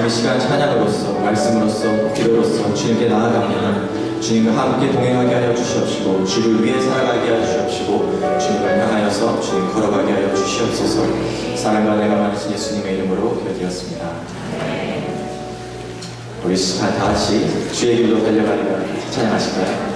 참 이 시간 찬양으로서, 말씀으로서, 기도로서 주님께 나아가면 주님과 함께 동행하게 하여 주시옵시고, 주를 위해 살아가게 하여 주시옵시고, 주님을 향하여서 주님 걸어가게 하여 주시옵소서. 사랑과 내가 많으신 예수님의 이름으로 기도드렸습니다. 우리 다 같이 주의 길로 달려가리라 찬양하실까요?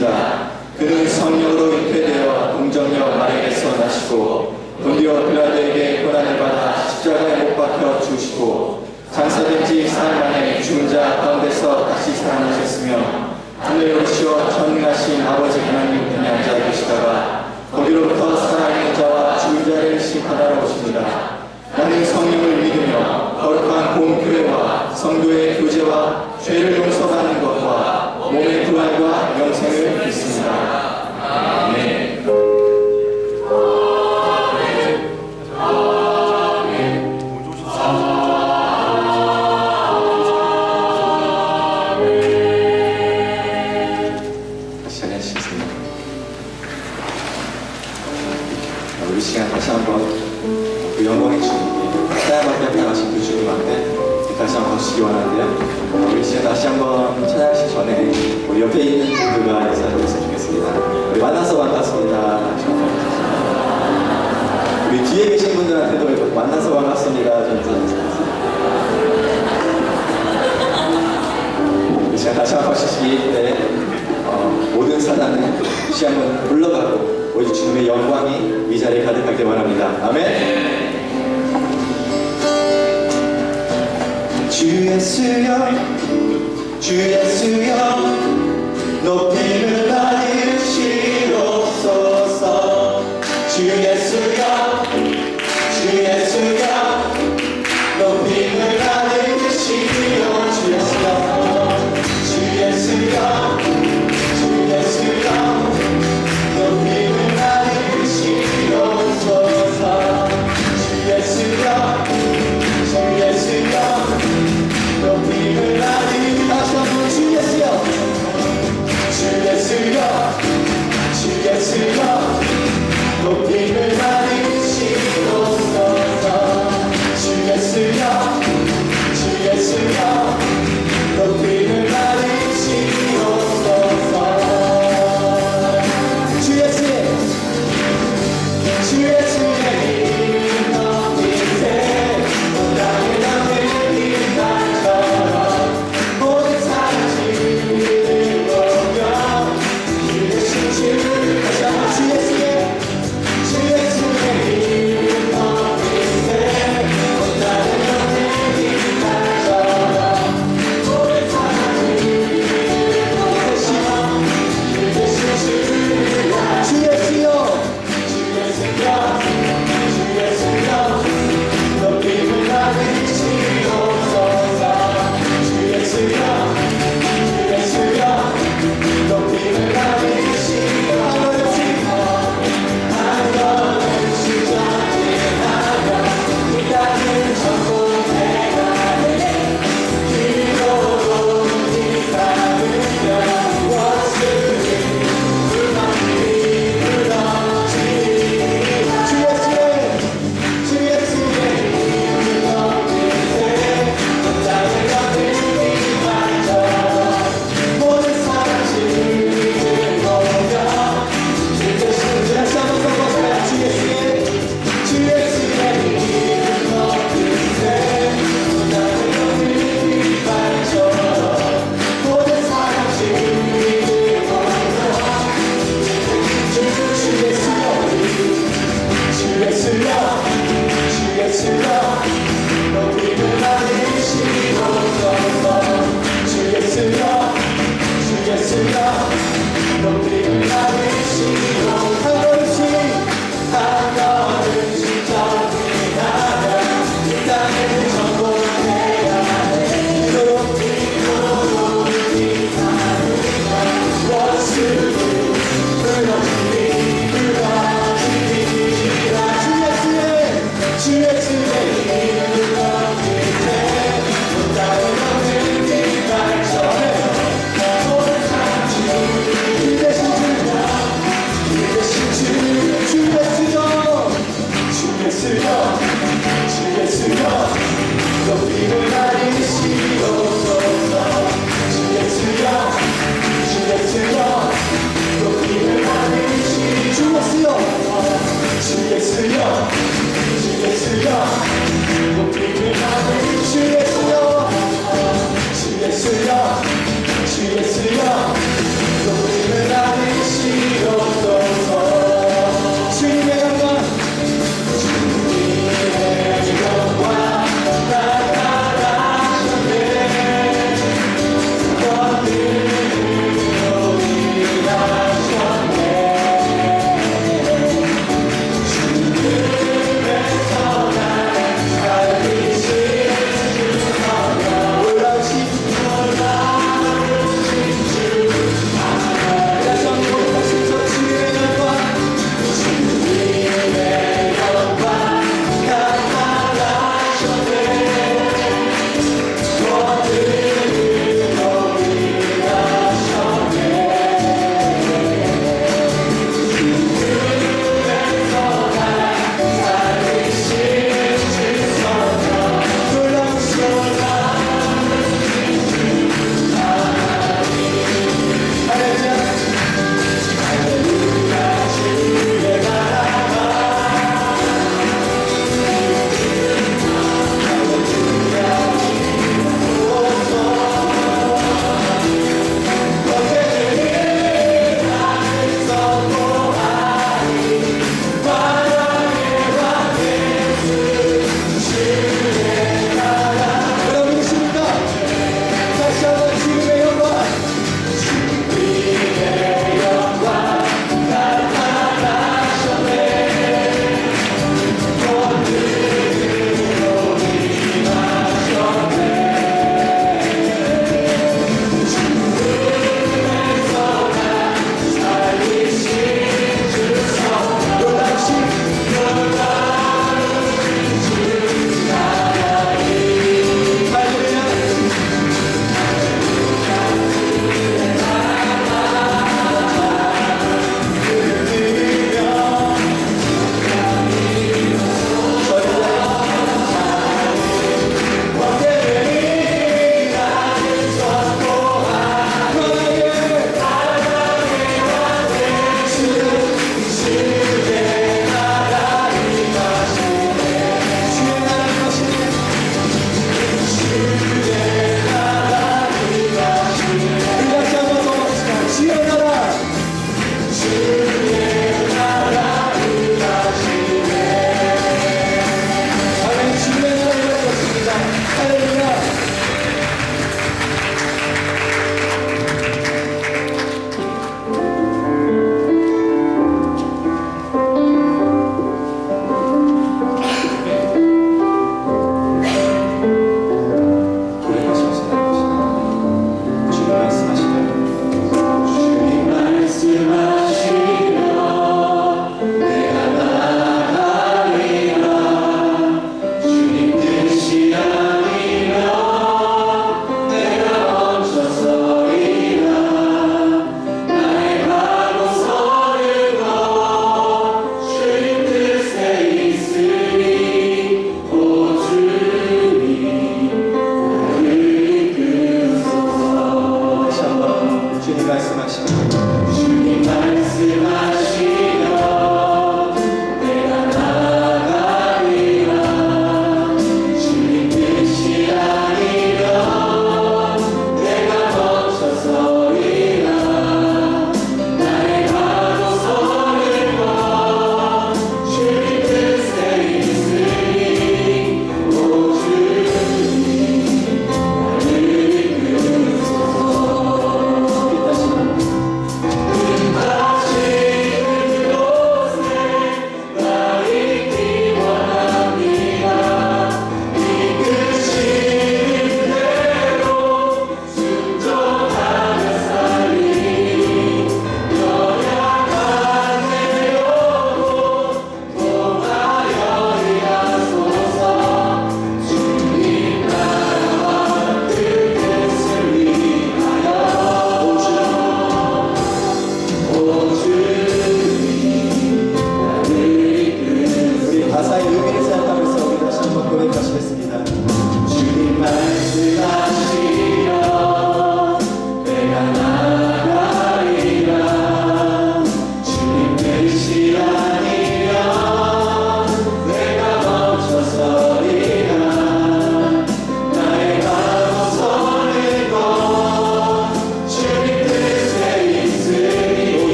있습니다. 그는 성령으로 잉태되어 동정녀 마리아에서 나시고 본디오 빌라도에게 고난을 받아 십자가에 못 박혀 죽으시고 장사된 지 사흘 만에 죽은 자 가운데서 다시 살아나셨으며 하늘에 오시어 전능하신 아버지 하나님 편에 앉아 계시다가 거기로부터 살아있는 자와 죽은 자를 심판하러 오십니다. 나는 성령을 믿으며 거룩한 공교회와 성도의 교제와 죄를 용서받는 것과 몸의 부활과 영생을 믿습니다. 아멘. 우리 시간 다시 한번 그 영광의 주님께 사양 앞에 나가신 그 주님 앞에 다시 한번 박수기 원하는데요. 우리 시간 다시 한번 찬양하시기 전에 우리 옆에 있는 분들과 인사를 했으면 좋겠습니다. 우리 만나서 반갑습니다. 우리 뒤에 계신 분들한테도 만나서 반갑습니다. 좀 인사드리겠습니다. 우리 시간 다시 한번 박수기 때 모든 사단은 다시 한번 물러가고 오직 주님의 영광이 이 자리에 가득하길 원합니다. 아멘. 주 예수여 주 예수여 높임을 받으시옵소서. 주 예수여 주 예수여 높임을 받으시오. 주 예수여 주 예수여 주 예수여 높임을 받으시옵소서. 주 예수여 주 예수여 높임을 받으시옵소서. 다시 한번 주 예수여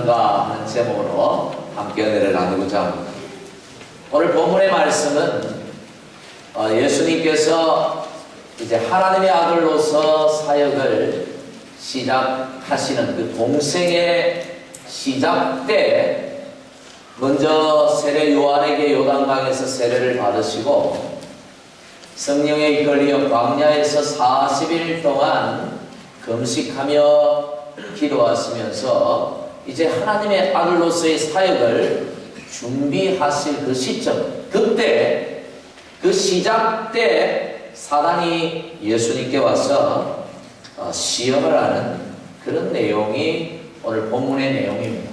하시는가 하는 제목으로 함께 은혜를 나누고자 합니다. 오늘 본문의 말씀은 예수님께서 이제 하나님의 아들로서 사역을 시작하시는 그 공생의 시작 때 먼저 세례 요한에게 요단강에서 세례를 받으시고 성령에 이끌려 광야에서 40일 동안 금식하며 기도하시면서 이제 하나님의 아들로서의 사역을 준비하실 그 시점, 그때 그 시작 때 사단이 예수님께 와서 시험을 하는 그런 내용이 오늘 본문의 내용입니다.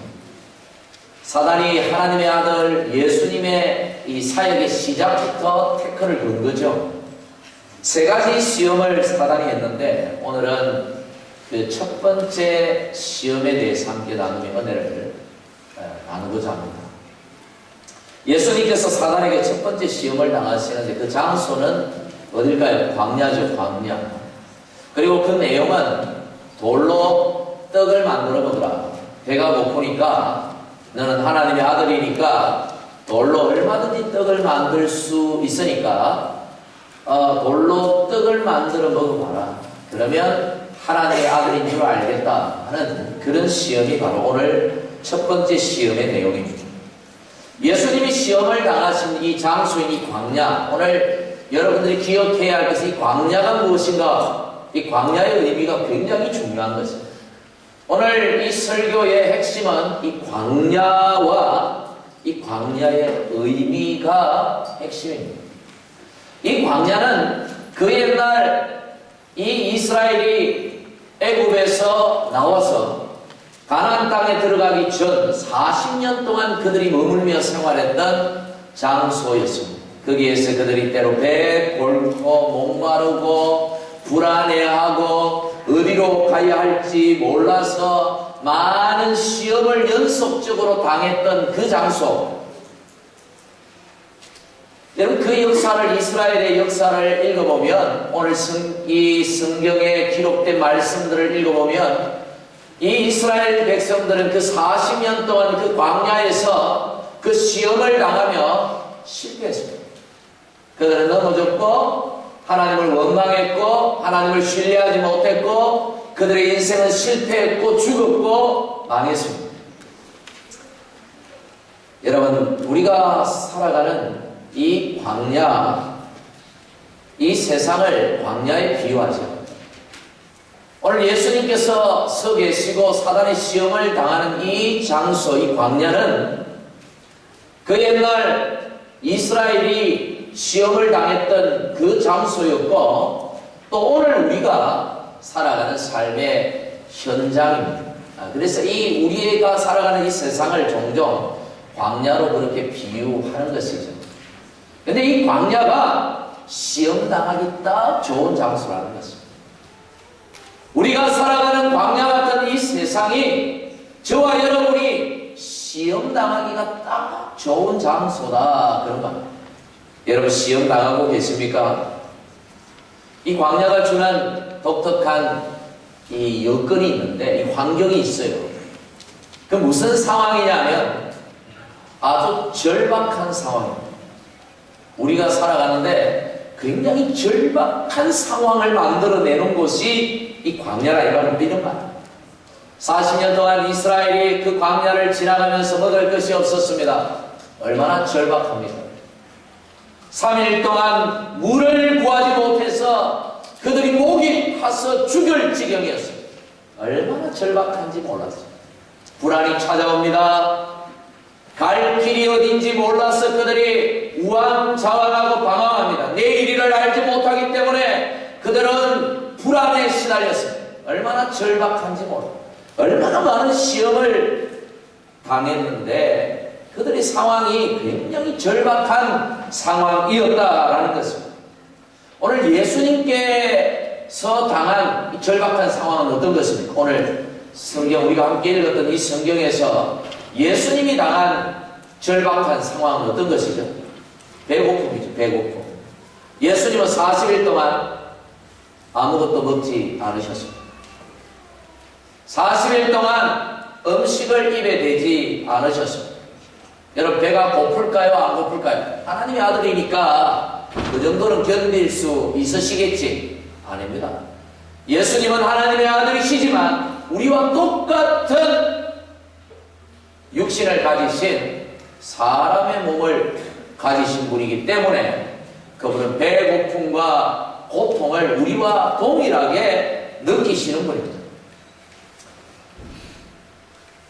사단이 하나님의 아들 예수님의 이 사역의 시작부터 태클을 건 거죠. 세 가지 시험을 사단이 했는데 오늘은 그 첫 번째 시험에 대해서 함께 나누며 은혜를 나누고자 합니다. 예수님께서 사단에게 첫 번째 시험을 당하시는데 그 장소는 어딜까요? 광야죠, 광야. 그리고 그 내용은 돌로 떡을 만들어 보더라. 배가 고프니까 너는 하나님의 아들이니까 돌로 얼마든지 떡을 만들 수 있으니까 돌로 떡을 만들어 먹어봐라. 그러면 하나님의 아들인 줄 알겠다 하는 그런 시험이 바로 오늘 첫 번째 시험의 내용입니다. 예수님이 시험을 당하신 이 장소인 이 광야, 오늘 여러분들이 기억해야 할 것은 이 광야가 무엇인가, 이 광야의 의미가 굉장히 중요한 것입니다. 오늘 이 설교의 핵심은 이 광야와 이 광야의 의미가 핵심입니다. 이 광야는 그 옛날 이 이스라엘이 애굽에서 나와서 가나안 땅에 들어가기 전 40년 동안 그들이 머물며 생활했던 장소였습니다. 거기에서 그들이 때로 배 곪고 목마르고 불안해하고 어디로 가야 할지 몰라서 많은 시험을 연속적으로 당했던 그 장소. 여러분, 그 역사를, 이스라엘의 역사를 읽어보면, 오늘 이 성경에 기록된 말씀들을 읽어보면 이 이스라엘 백성들은 그 40년 동안 그 광야에서 그 시험을 당하며 실패했습니다. 그들은 넘어졌고 하나님을 원망했고 하나님을 신뢰하지 못했고 그들의 인생은 실패했고 죽었고 망했습니다. 여러분, 우리가 살아가는 이 광야, 이 세상을 광야에 비유하죠. 오늘 예수님께서 서 계시고 사단의 시험을 당하는 이 장소, 이 광야는 그 옛날 이스라엘이 시험을 당했던 그 장소였고 또 오늘 우리가 살아가는 삶의 현장입니다. 그래서 이 우리가 살아가는 이 세상을 종종 광야로 그렇게 비유하는 것이죠. 근데 이 광야가 시험당하기 딱 좋은 장소라는 것입니다. 우리가 살아가는 광야 같은 이 세상이 저와 여러분이 시험당하기가 딱 좋은 장소다, 그런 겁니다. 여러분, 시험당하고 계십니까? 이 광야가 주는 독특한 이 여건이 있는데, 이 환경이 있어요. 그 무슨 상황이냐면 아주 절박한 상황입니다. 우리가 살아가는데 굉장히 절박한 상황을 만들어내는 곳이 이 광야라 이라는 이런 말. 40년 동안 이스라엘이 그 광야를 지나가면서 먹을 것이 없었습니다. 얼마나 절박합니까? 3일 동안 물을 구하지 못해서 그들이 목이 타서 죽을 지경이었어요. 얼마나 절박한지 몰랐어요. 불안이 찾아옵니다. 갈 길이 어딘지 몰라서 그들이 우왕좌왕하고 방황합니다. 내일을 알지 못하기 때문에 그들은 불안에 시달렸어요. 얼마나 절박한지 몰라요. 얼마나 많은 시험을 당했는데 그들의 상황이 굉장히 절박한 상황이었다라는 것입니다. 오늘 예수님께서 당한 이 절박한 상황은 어떤 것입니까? 오늘 성경, 우리가 함께 읽었던 이 성경에서 예수님이 당한 절박한 상황은 어떤 것이죠? 배고픔이죠. 배고픔. 예수님은 40일 동안 아무것도 먹지 않으셨습니다. 40일 동안 음식을 입에 대지 않으셨습니다. 여러분, 배가 고플까요? 안 고플까요? 하나님의 아들이니까 그 정도는 견딜 수 있으시겠지? 아닙니다. 예수님은 하나님의 아들이시지만 우리와 똑같은 육신을 가지신 사람의 몸을 가지신 분이기 때문에 그분은 배고픔과 고통을 우리와 동일하게 느끼시는 분입니다.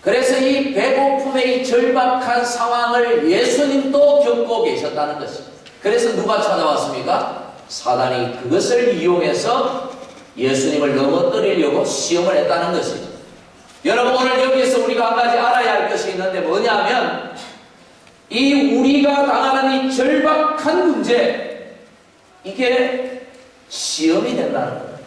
그래서 이 배고픔의 이 절박한 상황을 예수님도 겪고 계셨다는 것입니다. 그래서 누가 찾아왔습니까? 사단이 그것을 이용해서 예수님을 넘어뜨리려고 시험을 했다는 것이죠. 여러분, 오늘 여기에서 우리가 한 가지 알아야 할 것이 있는데 뭐냐면 이 우리가 당하는 이 절박한 문제, 이게 시험이 된다는 거예요.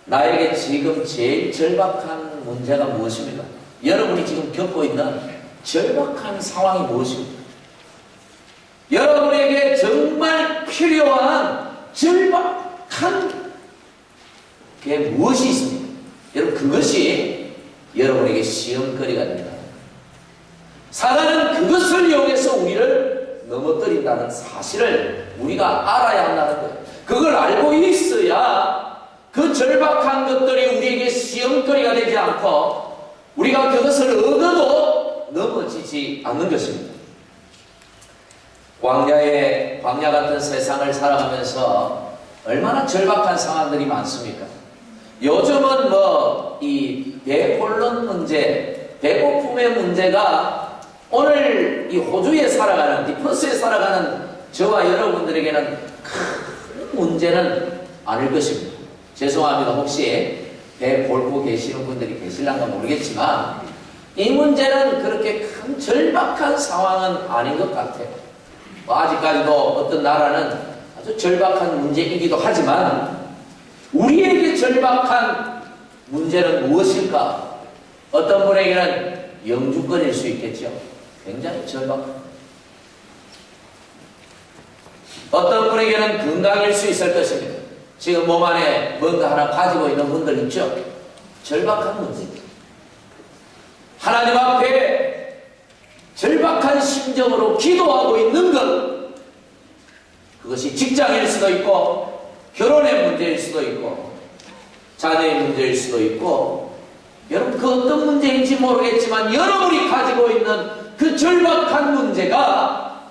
나에게 지금 제일 절박한 문제가 무엇입니까? 여러분이 지금 겪고 있는 절박한 상황이 무엇입니까? 여러분에게 정말 필요한 절박한 게 무엇이 있습니까? 여러분, 그것이 여러분에게 시험거리가 됩니다. 사단은 그것을 이용해서 우리를 넘어뜨린다는 사실을 우리가 알아야 한다는 거예요. 그걸 알고 있어야 그 절박한 것들이 우리에게 시험거리가 되지 않고 우리가 그것을 얻어도 넘어지지 않는 것입니다. 광야 같은 세상을 살아가면서 얼마나 절박한 상황들이 많습니까? 요즘은 이 배혼론 문제, 배고픔의 문제가 오늘 이 호주에 살아가는, 디퍼스에 살아가는 저와 여러분들에게는 큰 문제는 아닐 것입니다. 죄송합니다. 혹시 배 골고 계시는 분들이 계실란가 모르겠지만 이 문제는 그렇게 큰 절박한 상황은 아닌 것 같아요. 아직까지도 어떤 나라는 아주 절박한 문제이기도 하지만 우리에게 절박한 문제는 무엇일까? 어떤 분에게는 영주권일 수 있겠죠. 굉장히 절박한. 어떤 분에게는 건강일 수 있을 것입니다. 지금 몸 안에 뭔가 하나 가지고 있는 분들 있죠? 절박한 문제입니다. 하나님 앞에 절박한 심정으로 기도하고 있는 것, 그것이 직장일 수도 있고 결혼의 문제일 수도 있고 자녀의 문제일 수도 있고, 여러분 그 어떤 문제인지 모르겠지만 여러분이 가지고 있는 그 절박한 문제가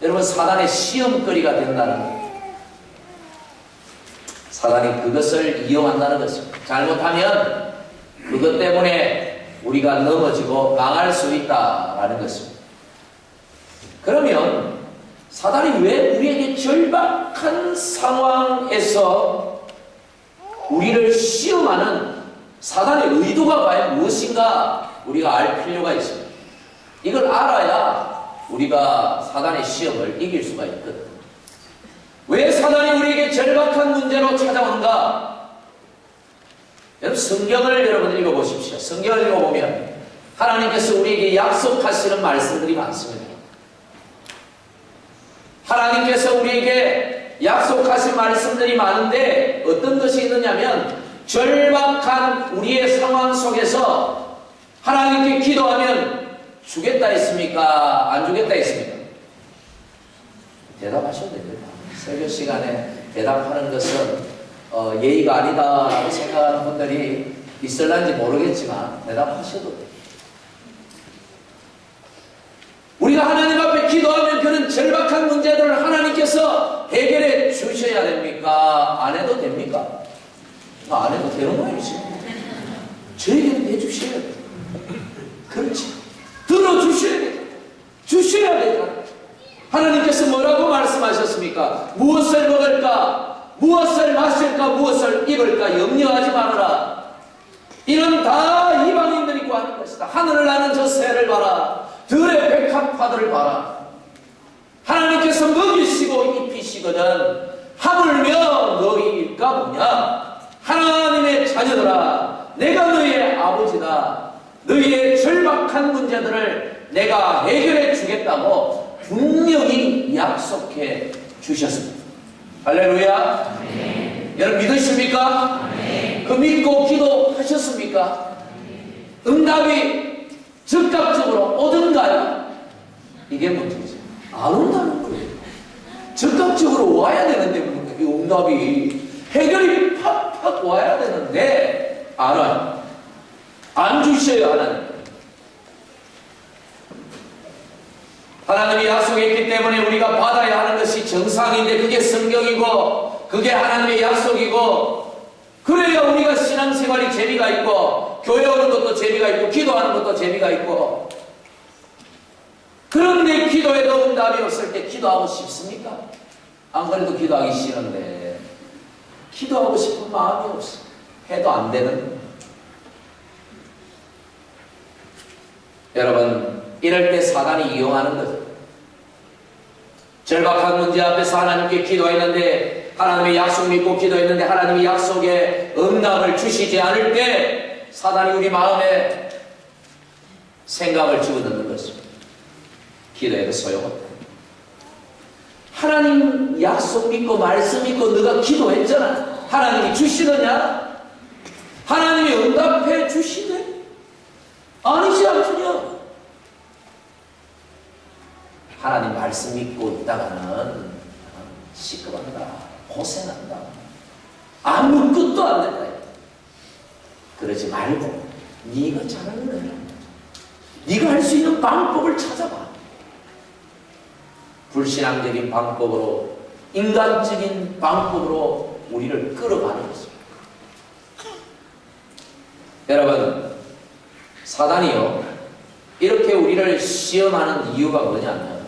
여러분 사단의 시험거리가 된다는 거예요. 사단이 그것을 이용한다는 것입니다. 잘못하면 그것 때문에 우리가 넘어지고 망할 수 있다라는 것입니다. 그러면 사단이 왜 우리에게 절박한 상황에서 우리를 시험하는 사단의 의도가 과연 무엇인가 우리가 알 필요가 있습니다. 이걸 알아야 우리가 사단의 시험을 이길 수가 있거든요. 왜 사단이 우리에게 절박한 문제로 찾아오는가? 여러분 성경을 여러분 읽어보십시오. 성경을 읽어보면 하나님께서 우리에게 약속하시는 말씀들이 많습니다. 하나님께서 우리에게 약속하신 말씀들이 많은데 어떤 것이 있느냐면 절박한 우리의 상황 속에서 하나님께 기도하면 주겠다 했습니까? 안 주겠다 했습니까? 대답하셔도 됩니다. 설교 시간에 대답하는 것은 예의가 아니다라고 생각하는 분들이 있을런지 모르겠지만 대답하셔도 돼요. 우리가 하나님 앞에 기도하면 그런 절박한 문제들을 하나님께서 해결해 주셔야 됩니까? 안 해도 됩니까? 안 해도 되는 모양이죠. 저에게는 해주셔야 돼요. 그렇지. 들어주셔야 돼요. 주셔야 돼요. 하나님께서 뭐라고 말씀하셨습니까? 무엇을 먹을까? 무엇을 마실까? 무엇을 입을까? 염려하지 말아라. 이는 다 이방인들이 구하는 것이다. 하늘을 나는 저 새를 봐라. 들의 백합화들을 봐라. 하나님께서 먹이시고 입히시거든 하물며 너희가 뭐냐? 하나님의 자녀들아, 내가 너희의 아버지다. 너희의 절박한 문제들을 내가 해결해 주겠다고 분명히 약속해 주셨습니다. 할렐루야. 여러분 믿으십니까? 그 믿고 기도하셨습니까? 응답이 즉각적으로 오던가요? 이게 문제죠. 안 온다는 거예요. 즉각적으로 와야 되는데 이 응답이 해결이 팍팍 와야 되는데 안 와요. 안 주셔요. 하나님이 약속했기 때문에 우리가 받아야 하는 것이 정상인데 그게 성경이고 그게 하나님의 약속이고 그래야 우리가 신앙생활이 재미가 있고 교회 오는 것도 재미가 있고 기도하는 것도 재미가 있고 그런데 기도에도 응답이 없을 때 기도하고 싶습니까? 안 그래도 기도하기 싫은데 기도하고 싶은 마음이 없어. 해도 안 되는. 여러분 이럴 때 사단이 이용하는 거죠. 절박한 문제 앞에서 하나님께 기도했는데 하나님의 약속 믿고 기도했는데 하나님이 약속에 응답을 주시지 않을 때 사단이 우리 마음에 생각을 집어넣는 것입니다. 기도해도 소용없다. 하나님 약속 믿고 말씀 믿고 너가 기도했잖아. 하나님이 주시느냐? 하나님이 응답해 주시네? 아니지 않느냐? 하나님 말씀 믿고 있다가는 시끄럽다, 고생한다, 아무 끝도 안 된다. 그러지 말고 네가 잘하는 거야. 네가 할 수 있는 방법을 찾아봐. 불신앙적인 방법으로, 인간적인 방법으로 우리를 끌어가는 것입니다. 여러분, 사단이요 이렇게 우리를 시험하는 이유가 뭐냐면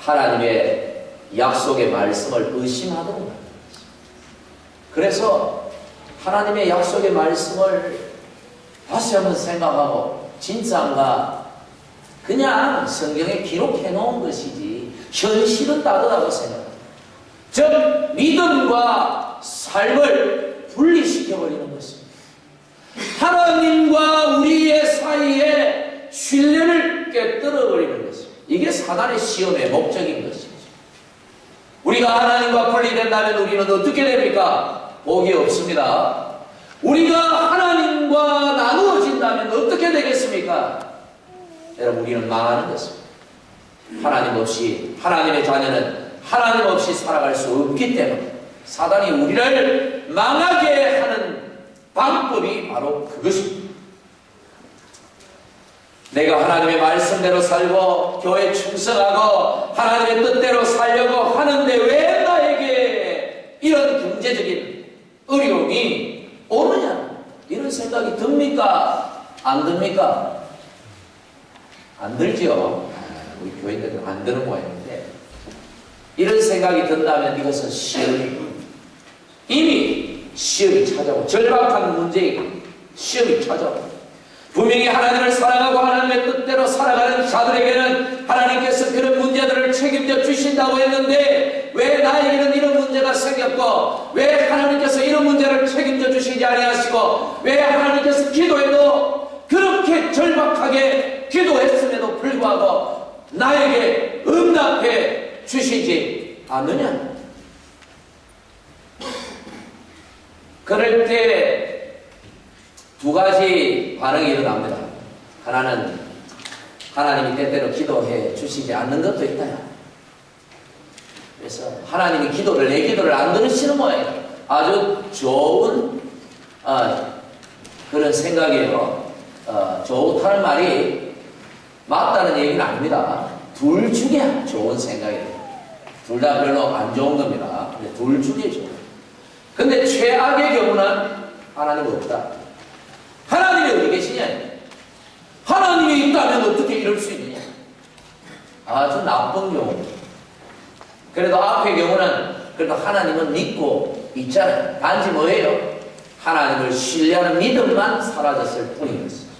하나님의 약속의 말씀을 의심하도록 합니다. 그래서 하나님의 약속의 말씀을 다시 한번 생각하고 진짜인가 그냥 성경에 기록해 놓은 것이지 현실은 다르다고 생각합니다. 즉 믿음과 삶을 분리시켜버리는 것입니다. 하나님과 우리의 사이에 신뢰를 깨뜨려버리는 것입니다. 이게 사단의 시험의 목적인 것이죠. 우리가 하나님과 분리된다면 우리는 어떻게 됩니까? 복이 없습니다. 우리가 하나님과 나누어진다면 어떻게 되겠습니까? 여러분 우리는 망하는 것입니다. 하나님 없이 하나님의 자녀는 하나님 없이 살아갈 수 없기 때문에 사단이 우리를 망하게 하는 방법이 바로 그것입니다. 내가 하나님의 말씀대로 살고 교회에 충성하고 하나님의 뜻대로 살려고 하는데 왜 나에게 이런 경제적인 어려움이 오느냐 이런 생각이 듭니까? 안 듭니까? 안 들죠. 우리 교인들은 안 드는 모양인데 이런 생각이 든다면 이것은 시험이고 이미 시험이 찾아오고 절박한 문제이고 시험이 찾아오고 분명히 하나님을 사랑하고 하나님의 뜻대로 살아가는 자들에게는 하나님께서 그런 문제들을 책임져 주신다고 했는데 왜 나에게는 이런 문제가 생겼고 왜 하나님께서 이런 문제를 책임져 주시지 아니하시고 왜 하나님께서 기도해도 그렇게 절박하게 기도했음에도 불구하고 나에게 응답해 주시지 않느냐? 그럴 때 두 가지 반응이 일어납니다. 하나는 하나님이 때때로 기도해 주시지 않는 것도 있다. 그래서 하나님이 내 기도를 안 들으시는 모양이에요. 아주 좋은 그런 생각이에요. 좋다는 말이 맞다는 얘기는 아닙니다. 둘 중에 좋은 생각이에요. 둘 다 별로 안 좋은 겁니다. 둘 중에 좋은. 근데 최악의 경우는 하나님 없다. 하나님이 어디 계시냐? 하나님이 있다면 어떻게 이럴 수 있느냐? 아주 나쁜 경우. 그래도 앞의 경우는 그래도 하나님은 믿고 있잖아요. 단지 뭐예요? 하나님을 신뢰하는 믿음만 사라졌을 뿐인 것이죠.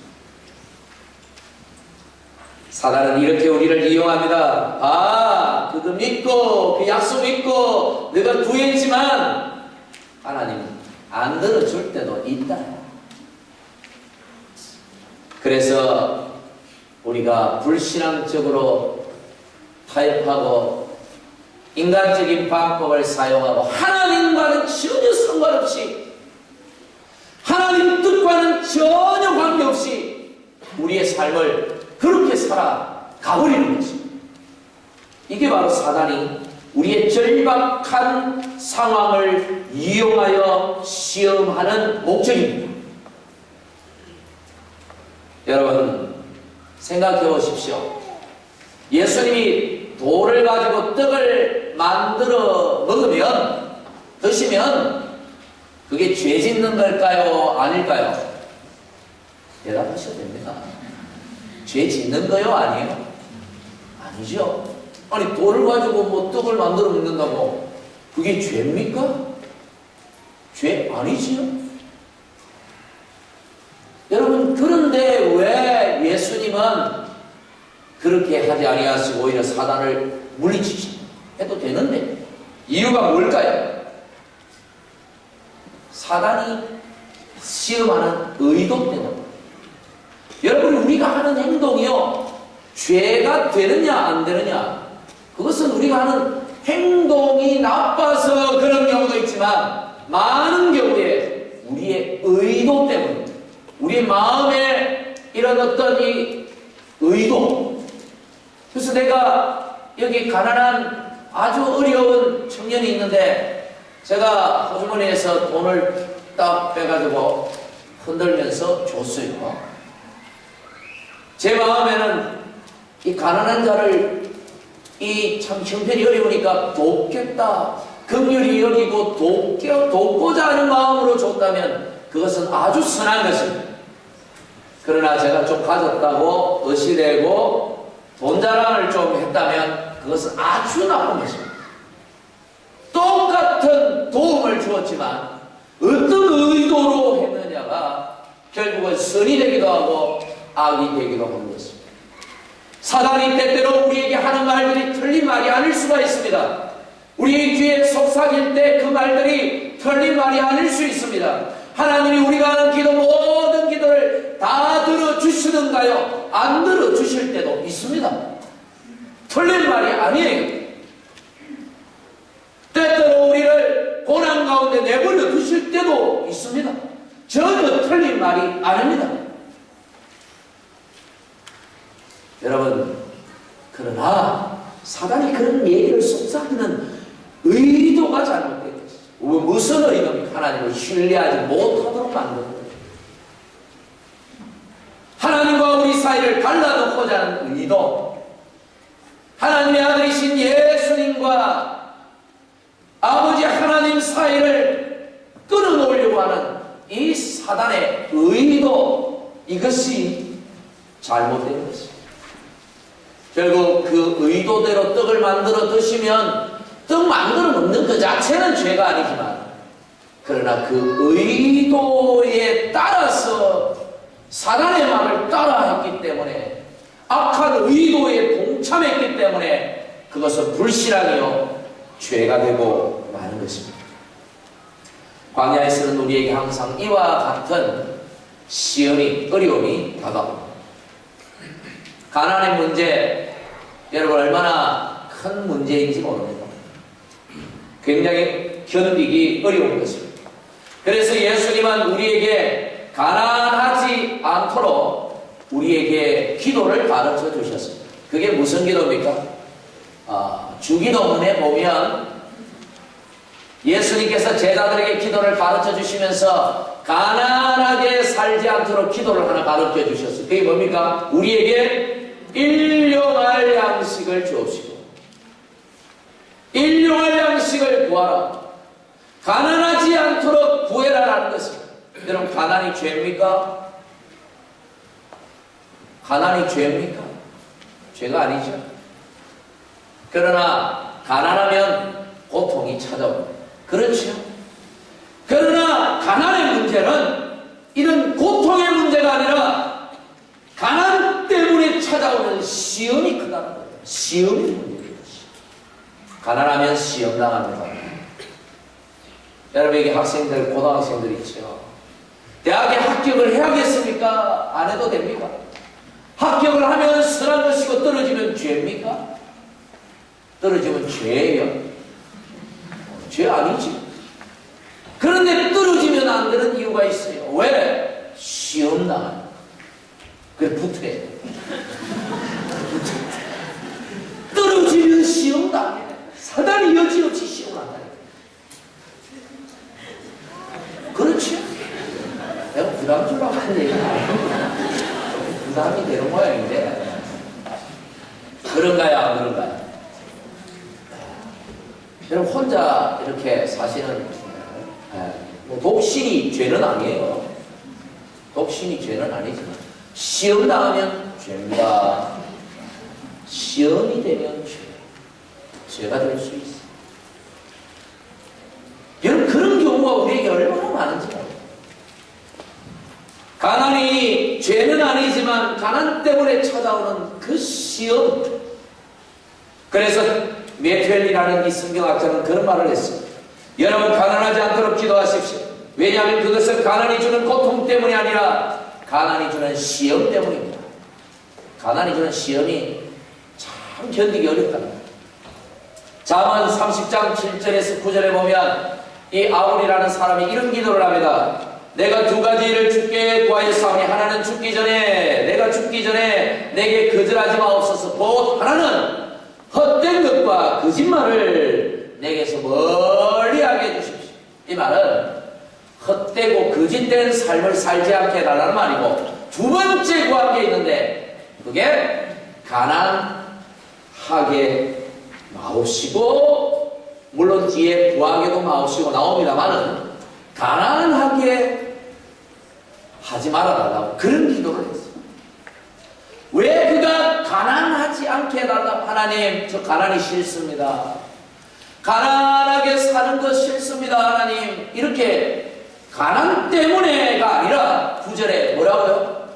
사단은 이렇게 우리를 이용합니다. 그거 믿고 그 약속 믿고 내가 구했지만 하나님 안 들어줄 때도 있다. 그래서 우리가 불신앙적으로 타협하고 인간적인 방법을 사용하고 하나님과는 전혀 상관없이 하나님 뜻과는 전혀 관계없이 우리의 삶을 그렇게 살아가버리는 것입니다. 이게 바로 사단이 우리의 절박한 상황을 이용하여 시험하는 목적입니다. 여러분 생각해 보십시오. 예수님이 돌을 가지고 떡을 만들어 먹으면, 드시면 그게 죄 짓는 걸까요? 아닐까요? 대답하셔야 됩니다. 죄 짓는 거요? 아니에요? 아니죠. 아니 돌을 가지고 뭐 떡을 만들어 먹는다고 그게 죄입니까? 죄 아니지요? 여러분 그런데 왜 예수님은 그렇게 하지 아니하시고 오히려 사단을 물리치시 해도 되는데 이유가 뭘까요? 사단이 시험하는 의도 때문에. 여러분 우리가 하는 행동이요 죄가 되느냐 안 되느냐 그것은 우리가 하는 행동이 나빠서 그런 경우도 있지만 많은 경우에 우리의 의도 때문에 우리 마음에 이런 어떤 이 의도. 그래서 내가 여기 가난한 아주 어려운 청년이 있는데 제가 호주머니에서 돈을 딱 빼가지고 흔들면서 줬어요. 제 마음에는 이 가난한 자를 이 참 형편이 어려우니까 돕겠다. 긍휼히 여기고 돕고자 하는 마음으로 줬다면 그것은 아주 선한 것입니다. 그러나 제가 좀 가졌다고 의시되고 돈 자랑을 좀 했다면 그것은 아주 나쁜 것입니다. 똑같은 도움을 주었지만 어떤 의도로 했느냐가 결국은 선이 되기도 하고 악이 되기도 하는 것입니다. 사단이 때때로 우리에게 하는 말들이 틀린 말이 아닐 수가 있습니다. 우리의 귀에 속삭일 때 그 말들이 틀린 말이 아닐 수 있습니다. 하나님이 우리가 하는 기도 모든 기도를 다 들어주시는가요? 안 들어주실 때도 있습니다. 틀린 말이 아니에요. 때때로 우리를 고난 가운데 내버려 두실 때도 있습니다. 전혀 틀린 말이 아닙니다. 여러분 그러나 사단이 그런 얘기를 속삭이는 의도가 잘못된 것이죠. 무슨 의도입니까? 하나님을 신뢰하지 못하도록 만드는 거예요. 하나님과 우리 사이를 갈라놓고자 하는 의도. 하나님의 아들이신 예수님과 아버지 하나님 사이를 끊어놓으려고 하는 이 사단의 의도, 이것이 잘못된 것입니다. 결국 그 의도대로 떡을 만들어 드시면 떡 만들어 먹는 그 자체는 죄가 아니지만 그러나 그 의도에 따라서 사단의 말을 따라했기 때문에 악한 의도에 동참했기 때문에 그것은 불신앙이요 죄가 되고 마는 것입니다. 광야에서는 우리에게 항상 이와 같은 시험이 어려움이 다가옵니다. 가난의 문제 여러분 얼마나 큰 문제인지 모릅니다. 굉장히 견디기 어려운 것입니다. 그래서 예수님은 우리에게 가난하지 않도록 우리에게 기도를 가르쳐 주셨습니다. 그게 무슨 기도입니까? 주기도문에 보면 예수님께서 제자들에게 기도를 가르쳐 주시면서 가난하게 살지 않도록 기도를 하나 가르쳐 주셨어요. 그게 뭡니까? 우리에게 일용할 양식을 주옵시고 일용할 양식을 구하라. 가난하지 않도록 구해라라는 것입니다. 여러분 가난이 죄입니까? 가난이 죄입니까? 죄가 아니죠. 그러나 가난하면 고통이 찾아옵니다. 그렇죠. 그러나 가난의 문제는 이런 고통의 문제가 아니라 가난 때문에 찾아오는 시험이 크다는 거예요. 시험이 문제입니다. 가난하면 시험 당합니다. 여러분 여기 학생들, 고등학생들 있죠. 대학에 합격을 해야겠습니까? 안 해도 됩니까? 합격을 하면 선한 것이고 떨어지면 죄입니까? 떨어지면 죄예요. 죄 아니지. 그런데 떨어지면 만드는 이유가 있어요. 왜? 시험 당하니까. 그래 붙어야 돼. 떨어지면 시험 당해. 사단이 여지없이 시험을 한다니까. 그렇지? 내가 부담 주려고 하는 얘기는 아닙니다. 부담이 되는 모양인데. 그런가요? 안 그런가요? 여러분 혼자 이렇게 사시는 뭐 독신이 죄는 아니에요. 독신이 죄는 아니지만 시험 당하면 죄입니다. 시험이 되면 죄가 될 수 있어요. 여러분 그런 경우가 우리에게 얼마나 많은지 몰라요. 가난이 죄는 아니지만 가난 때문에 찾아오는 그 시험. 그래서 메트웰이라는 이 성경학자는 그런 말을 했습니다. 여러분 가난하지 않도록 기도하십시오. 왜냐하면 그것은 가난이 주는 고통 때문이 아니라 가난이 주는 시험 때문입니다. 가난이 주는 시험이 참 견디기 어렵답니다. 잠언 30장 7절에서 9절에 보면 이 아울이라는 사람이 이런 기도를 합니다. 내가 두 가지 일을 주께 구하였사오니 하나는 죽기 전에 내가 죽기 전에 내게 거절하지 마옵소서. 곧 하나는 헛된 것과 거짓말을 내게서 멀리하게 해주십시오. 이 말은 헛되고 거짓된 삶을 살지 않게 해달라는 말이고, 두 번째 구한 게 있는데 그게 가난하게 마옵시고, 물론 뒤에 부하게도 마옵시고 나옵니다만은 가난하게 하지 말아달라고 그런 기도를 했어요. 왜 그가 가난하지 않게 해달라? 하나님, 저 가난이 싫습니다. 가난하게 사는 것 싫습니다. 하나님. 이렇게 가난 때문에가 아니라 9절에 뭐라고요?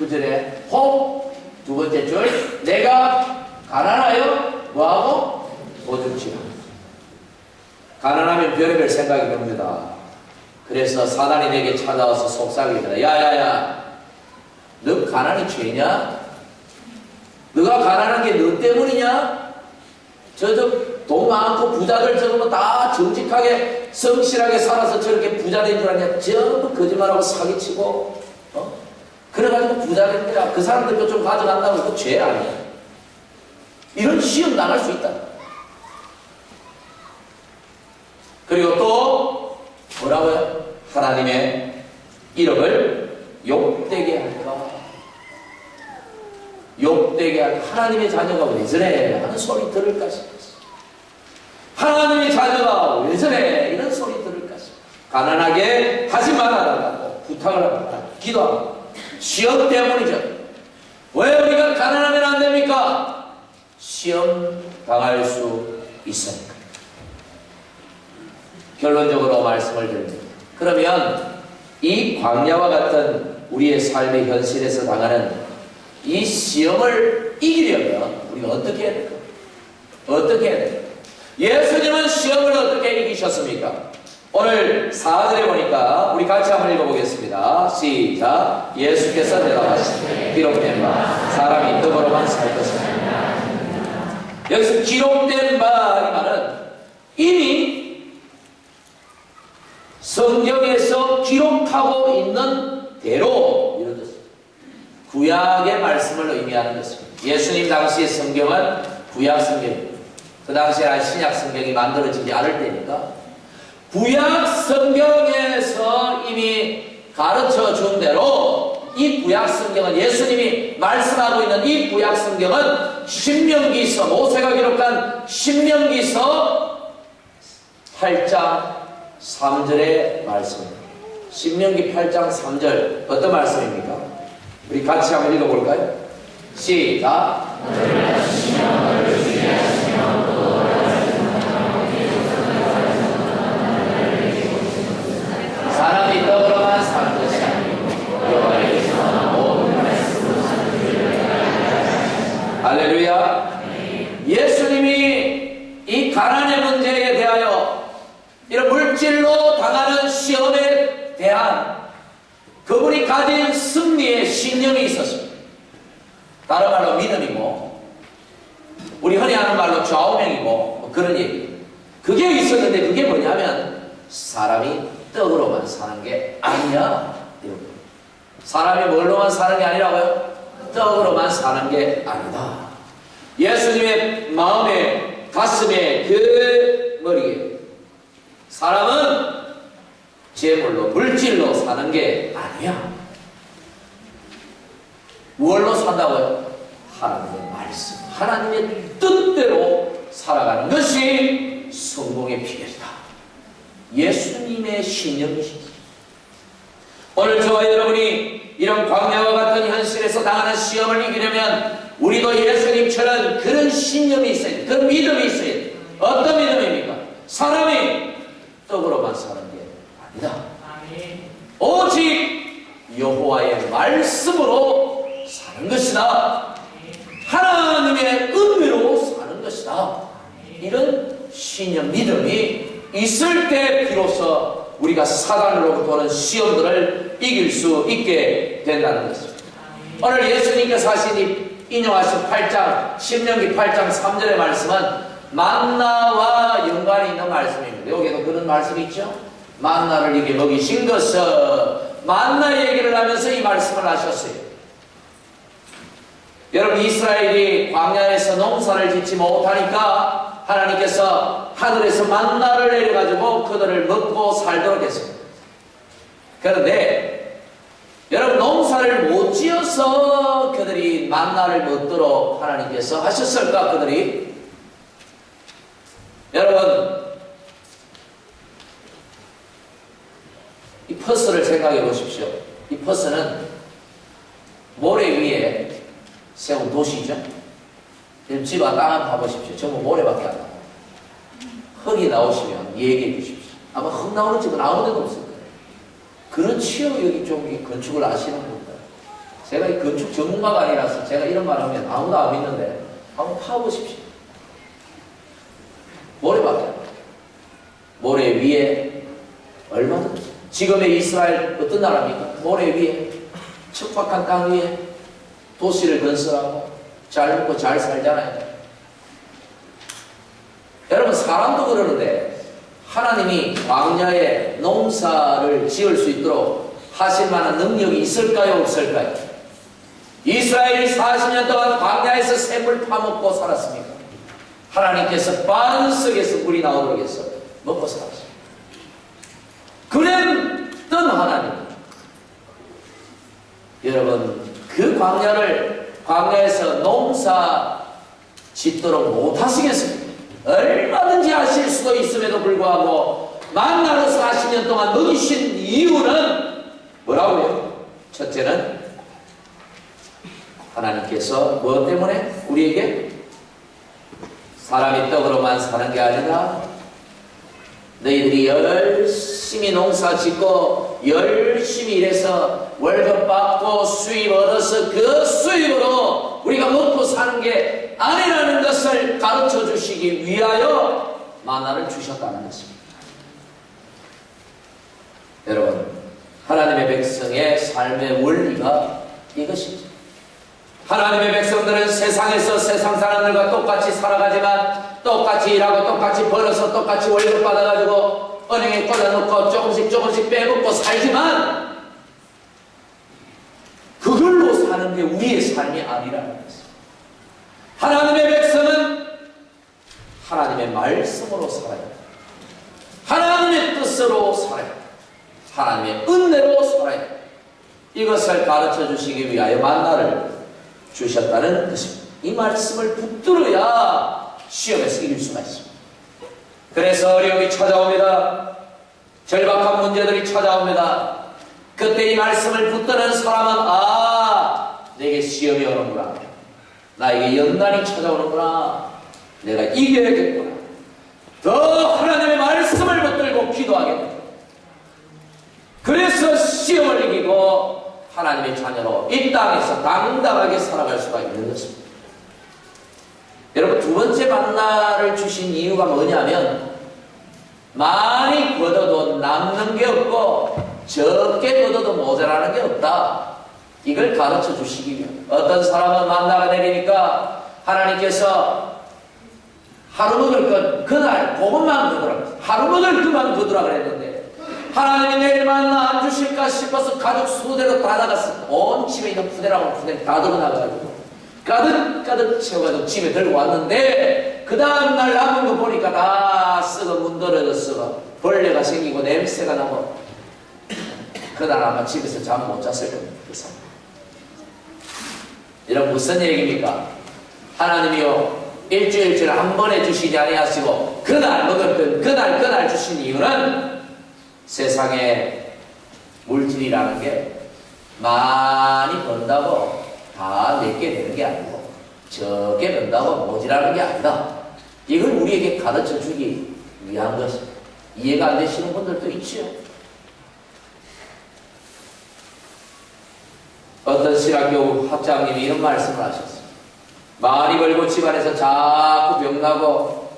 9절에 혹 두 번째 줄, 내가 가난하여 뭐하고? 보증치라. 가난하면 별의별 생각이 듭니다. 그래서 사단이 내게 찾아와서 속삭입니다. 야야야, 너 가난이 죄냐? 너가 가난한 게 너 때문이냐? 돈 많고 부자들 저거 다 정직하게 성실하게 살아서 저렇게 부자 된 줄 아냐? 전부 거짓말하고 사기치고 그래가지고 부자 된 거야. 그 사람들 것 좀 가져간다고 그 죄 아니야. 이런 시험 당할 수 있다. 그리고 또 뭐라고요? 하나님의 이름을 욕되게 할까? 욕되게 할까? 하나님의 자녀가 왜 저래? 하는 소리 들을까 싶었어. 하나님의 자녀가 왜 저래? 이런 소리 들을까 싶어. 가난하게 하지 말아달라고 부탁을 합니다. 기도합니다. 시험 때문이죠. 왜 우리가 가난하면 안 됩니까? 시험 당할 수 있으니까. 결론적으로 말씀을 드립니다. 그러면 이 광야와 같은 우리의 삶의 현실에서 당하는 이 시험을 이기려면 우리가 어떻게 해야 될까? 어떻게 해야 될까? 예수님은 시험을 어떻게 이기셨습니까? 오늘 4절에 보니까 우리 같이 한번 읽어보겠습니다. 시작. 예수께서 대답하시되 기록된 바 사람이 떡으로만 살 것이다. 여기서 기록된 바 이 말은 이미 성경에서 기록하고 있는 대로 이런 뜻입니다. 구약의 말씀을 의미하는 것입니다. 예수님 당시의 성경은 구약 성경입니다. 그 당시에 신약 성경이 만들어지지 않을 때니까 구약 성경에서 이미 가르쳐 준 대로 이 구약 성경은 예수님이 말씀하고 있는 이 구약 성경은 신명기서, 모세가 기록한 신명기서 8장 3절의 말씀입니다. 신명기 8장 3절 어떤 말씀입니까? 우리 같이 한번 읽어볼까요? 시작. 사람이 떡으로만 사는 것이 아니고 할렐루야. 예수님이 이 가난의 문제에 대하여 이런 물질로 당하는 시험에 대한 그분이 가진 승리의 신념이 있었습니다. 다른 말로 믿음이고 우리 흔히 하는 말로 좌우명이고 그런 얘기. 그 그게 있었는데 그게 뭐냐면 사람이 떡으로만 사는 게 아니야. 사람이 뭘로만 사는 게 아니라고요? 떡으로만 사는 게 아니다. 예수님의 마음에, 가슴에, 그 머리에 사람은 재물로, 물질로 사는 게 아니야. 뭘로 산다고요? 하나님의 말씀, 하나님의 뜻대로 살아가는 것이 성공의 비결이다. 예수님의 신념이십니다. 오늘 저와 여러분이 이런 광야와 같은 현실에서 당하는 시험을 이기려면 우리도 예수님처럼 그런 신념이 있어야 돼. 그런 믿음이 있어야 돼. 어떤 믿음입니까? 사람이 떡으로만 사는 게 아니다. 오직 여호와의 말씀으로 사는 것이다. 하나님의 은혜로 사는 것이다. 이런 신념, 믿음이 있을 때 비로소 우리가 사단으로부터 오는 시험들을 이길 수 있게 된다는 것입니다. 오늘 예수님께서 하신 인용하신 8장, 신명기 8장 3절의 말씀은 만나와 연관이 있는 말씀입니다. 여기에도 그런 말씀이 있죠. 만나를 이게 먹이신 것은, 만나 얘기를 하면서 이 말씀을 하셨어요. 여러분, 이스라엘이 광야에서 농사를 짓지 못하니까 하나님께서 하늘에서 만나를 내려가지고 그들을 먹고 살도록 했습니다. 그런데 여러분, 농사를 못 지어서 그들이 만나를 먹도록 하나님께서 하셨을까? 그들이? 여러분, 이 퍼스를 생각해 보십시오. 이 퍼스는 모래 위에 세운 도시죠. 지금 집 왔다 한번 봐보십시오. 전부 모래밖에 안 나와요. 흙이 나오시면 얘기해 주십시오. 아마 흙 나오는 집은 아무 데도 없을 거예요. 그렇지요. 여기 좀 건축을 아시는 분들. 제가 이 건축 전문가가 아니라서 제가 이런 말 하면 아무도 안 믿는데 한번 파보십시오. 모래밖에 안 나와요. 모래 위에 얼마든지. 지금의 이스라엘 어떤 나라입니까? 모래 위에, 척박한 땅 위에 도시를 건설하고 잘 먹고 잘 살잖아요. 여러분, 사람도 그러는데 하나님이 광야에 농사를 지을 수 있도록 하실 만한 능력이 있을까요? 없을까요? 이스라엘이 40년 동안 광야에서 샘을 파먹고 살았습니까? 하나님께서 반석에서 물이 나오도록 해서 먹고 살았습니다. 그랬던 하나님, 여러분, 그 광야에서 농사 짓도록 못하시겠습니까? 얼마든지 하실 수도 있음에도 불구하고 만나로 40년 동안 먹이신 이유는 뭐라고요? 첫째는 하나님께서 무엇 때문에 우리에게 사람이 떡으로만 사는 게 아니라 너희들이 열심히 농사 짓고 열심히 일해서 월급 받고 수입 얻어서 그 수입으로 우리가 먹고 사는 게 아니라는 것을 가르쳐 주시기 위하여 만나를 주셨다는 것입니다. 여러분, 하나님의 백성의 삶의 원리가 이것입니다. 하나님의 백성들은 세상에서 세상 사람들과 똑같이 살아가지만 똑같이 일하고 똑같이 벌어서 똑같이 월급 받아가지고 은행에 꽂아놓고 조금씩 빼먹고 살지만 그걸로 사는 게 우리의 삶이 아니라는 것입니다. 하나님의 백성은 하나님의 말씀으로 살아야 합니다. 하나님의 뜻으로 살아야 합니다. 하나님의 은혜로 살아야 합니다. 이것을 가르쳐 주시기 위하여 만나를 주셨다는 것입니다. 이 말씀을 붙들어야 시험에서 이길 수가 있습니다. 그래서 어려움이 찾아옵니다. 절박한 문제들이 찾아옵니다. 그때 이 말씀을 붙드는 사람은 내게 시험이 오는구나. 나에게 연난이 찾아오는구나. 내가 이겨야겠구나. 더 하나님의 말씀을 붙들고 기도하겠구나. 그래서 시험을 이기고 하나님의 자녀로 이 땅에서 당당하게 살아갈 수가 있는 것입니다. 여러분, 두 번째 만나를 주신 이유가 뭐냐면 많이 거둬도 남는 게 없고 적게 거둬도 모자라는 게 없다. 이걸 가르쳐 주시기 위해 어떤 사람은 만나가 내리니까 하나님께서 하루 먹을 것 그날 그것만 거두라. 하루 먹을 것만 거두라 그랬는데 하나님이 내일만 안 주실까 싶어서 가족 수대로 다 나갔어. 온 집에 있는 푸대라고 푸대 다 들고 나가가지고 가득 채워가지고 집에 들고 왔는데 그 다음날 남은 거 보니까 다 썩어 문드러졌어. 벌레가 생기고 냄새가 나고 그날 아마 집에서 잠 못 잤을 겁니다. 그 사람. 이런 무슨 얘기입니까? 하나님이요 일주일치를 한 번에 주시지 아니하시고 그날 먹을 것 그날 주신 이유는 세상에 물질이라는 게 많이 번다고 다 내게 되는 게 아니고 적게 번다고 모자라는 게 아니다. 이걸 우리에게 가르쳐 주기 위한 것입니다. 이해가 안 되시는 분들도 있죠. 어떤 신학교 학장님이 이런 말씀을 하셨어요. 많이 벌고 집안에서 자꾸 병나고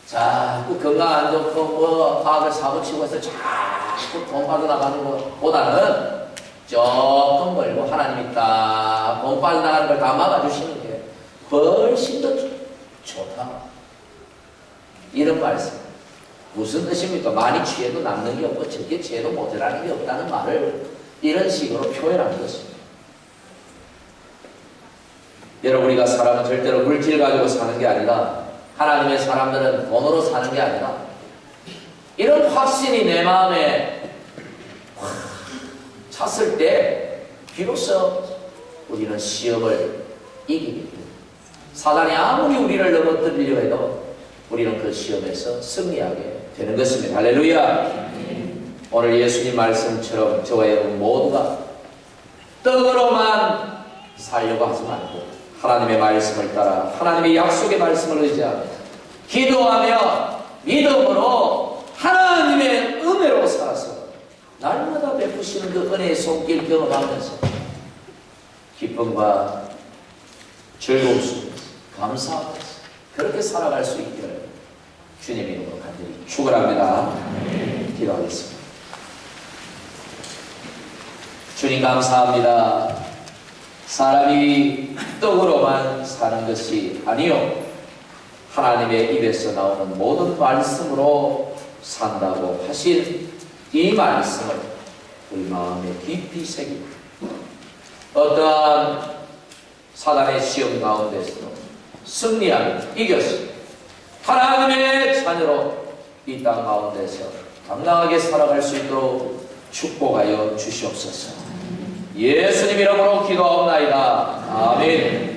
자꾸 건강 안 좋고 뭐 아들 사고치고 해서 자꾸 돈 빠져나가는 것보다는 조금 벌고 하나님이 딱 돈 빠져나가는 걸 다 막아주시는 게 훨씬 더 좋다. 이런 말씀. 무슨 뜻입니까? 많이 취해도 남는 게 없고 적게 취해도 모자라는 게 없다는 말을 이런 식으로 표현하는 것입니다. 여러분 우리가 사람은 절대로 물질 가지고 사는 게 아니라 하나님의 사람들은 돈으로 사는 게 아니라 이런 확신이 내 마음에 확 찼을 때 비로소 우리는 시험을 이기게 됩니다. 사단이 아무리 우리를 넘어뜨리려 해도 우리는 그 시험에서 승리하게 되는 것입니다. 할렐루야. 오늘 예수님 말씀처럼 저와 여러분 모두가 떡으로만 살려고 하지 말고 하나님의 말씀을 따라 하나님의 약속의 말씀을 의지하며 기도하며 믿음으로 하나님의 은혜로 살아서 날마다 베푸시는 그 은혜의 손길 경험하면서 기쁨과 즐거움 속에서 감사하면서 그렇게 살아갈 수 있기를 주님의 이름으로 간절히 축원합니다. 기도하겠습니다. 주님 감사합니다. 사람이 떡으로만 사는 것이 아니요 하나님의 입에서 나오는 모든 말씀으로 산다고 하신 이 말씀을 우리 마음에 깊이 새기고 어떠한 사단의 시험 가운데서 승리하며 이겨서 하나님의 자녀로 이 땅 가운데서 당당하게 살아갈 수 있도록 축복하여 주시옵소서. 예수님 이름으로 기도하옵나이다. 아멘.